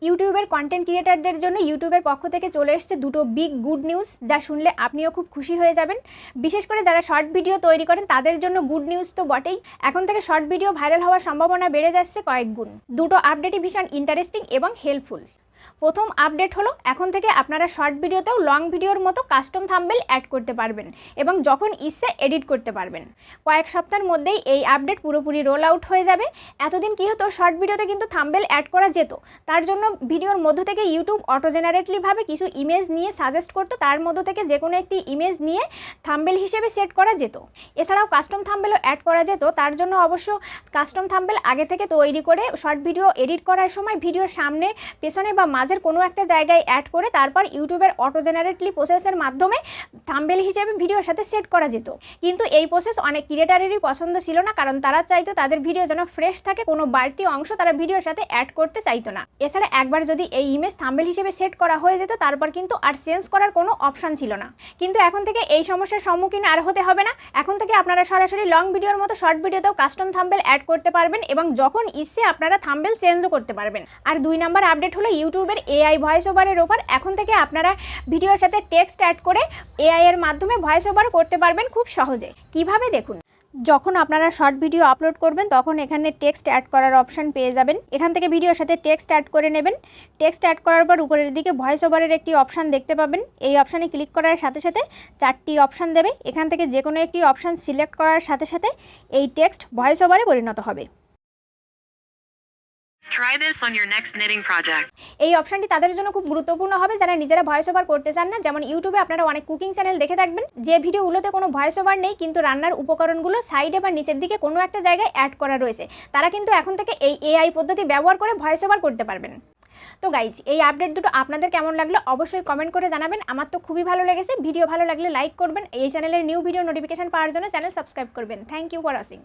ইউটিউবের কন্টেন্ট ক্রিয়েটারদের জন্য ইউটিউবের পক্ষ থেকে চলে এসেছে দুটো বিগ গুড নিউজ, যা শুনলে আপনিও খুব খুশি হয়ে যাবেন। বিশেষ করে যারা শর্ট ভিডিও তৈরি করেন তাদের জন্য গুড নিউজ তো বটেই, এখন থেকে শর্ট ভিডিও ভাইরাল হওয়ার সম্ভাবনা বেড়ে যাচ্ছে কয়েক গুণ। দুটো আপডেটই ভীষণ ইন্টারেস্টিং এবং হেল্পফুল। প্রথম আপডেট হলো, এখন থেকে আপনারা শর্ট ভিডিওতেও লং ভিডিওর মতো কাস্টম থাম্বনেল অ্যাড করতে পারবেন এবং যখন ইচ্ছে এডিট করতে পারবেন। কয়েক সপ্তাহের মধ্যেই এই আপডেট পুরোপুরি রোল আউট হয়ে যাবে। এতদিন কী হতো, শর্ট ভিডিওতে কিন্তু থাম্বনেল অ্যাড করা যেত, তার জন্য ভিডিওর মধ্য থেকে ইউটিউব অটো জেনারেটলিভাবে কিছু ইমেজ নিয়ে সাজেস্ট করতো, তার মধ্য থেকে যে কোনো একটি ইমেজ নিয়ে থাম্বনেল হিসেবে সেট করা যেত। এছাড়াও কাস্টম থাম্বনেলও অ্যাড করা যেত, তার জন্য অবশ্য কাস্টম থাম্বনেল আগে থেকে তৈরি করে শর্ট ভিডিও এডিট করার সময় ভিডিওর সামনে, পেছনে বা মাঝের কোনো একটা জায়গায় অ্যাড করে তারপর ইউটিউবের অটো জেনারেটলি প্রসেসের মাধ্যমে থাম্বনেল হিসেবে ভিডিওর সাথে সেট করা যেত। কিন্তু এই প্রসেস অনেক ক্রিয়েটারেরই পছন্দ ছিল না, কারণ তারা চাইতো তাদের ভিডিও যেন ফ্রেশ থাকে, কোনো বাড়তি অংশ তারা ভিডিওর সাথে অ্যাড করতে চাইতো না। এছাড়া একবার যদি এই ইমেজ থাম্বনেল হিসেবে সেট করা হয়ে যেত, তারপর কিন্তু আর চেঞ্জ করার কোনো অপশন ছিল না। কিন্তু এখন থেকে এই সমস্যার সম্মুখীন আর হতে হবে না। এখন থেকে আপনারা সরাসরি লং ভিডিওর মতো শর্ট ভিডিওতেও কাস্টম থাম্বনেল অ্যাড করতে পারবেন এবং যখন ইচ্ছে আপনারা থাম্বনেল চেঞ্জও করতে পারবেন। আর 2 নম্বর আপডেট হলো ইউটিউবের এআই ভয়েস ওভারের ওপর। এখন থেকে আপনারা ভিডিওর সাথে টেক্সট অ্যাড করে এআই এর মাধ্যমে ভয়েস ওভার করতে পারবেন খুব সহজে। কিভাবে দেখুন, যখন আপনারা শর্ট ভিডিও আপলোড করবেন তখন এখানে টেক্সট অ্যাড করার অপশন পেয়ে যাবেন। এখান থেকে ভিডিওর সাথে টেক্সট অ্যাড করে নেবেন। টেক্সট অ্যাড করার পর উপরের দিকে ভয়েস ওভারের একটি অপশান দেখতে পাবেন। এই অপশানে ক্লিক করার সাথে সাথে 4টি অপশান দেবে। এখান থেকে যে কোনো একটি অপশান সিলেক্ট করার সাথে সাথে এই টেক্সট ভয়েস ওভারে পরিণত হবে। Try this on your next knitting project. এই অপশনটি তাদের জন্য খুব গুরুত্বপূর্ণ হবে যারা নিজেরা ভয়েস ওভার করতে চান না। যেমন ইউটিউবে আপনারা অনেক কুকিং চ্যানেল দেখে থাকবেন যে ভিডিওগুলোতে কোনো ভয়েস ওভার নেই, কিন্তু রান্নার উপকরণগুলো সাইডে বা নিচের দিকে কোনো একটা জায়গায় অ্যাড করা রয়েছে। তারা কিন্তু এখন থেকে এই এআই পদ্ধতি ব্যবহার করে ভয়েস ওভার করতে পারবেন। তো গাইজ, এই আপডেট দুটো আপনাদের কেমন লাগলো অবশ্যই কমেন্ট করে জানাবেন। আমার তো খুবই ভালো লেগেছে। ভিডিও ভালো লাগলে লাইক করবেন। এই চ্যানেলের নিউ ভিডিও নোটিফিকেশন পাওয়ার জন্য চ্যানেল সাবস্ক্রাইব করবেন। Thank you for watching.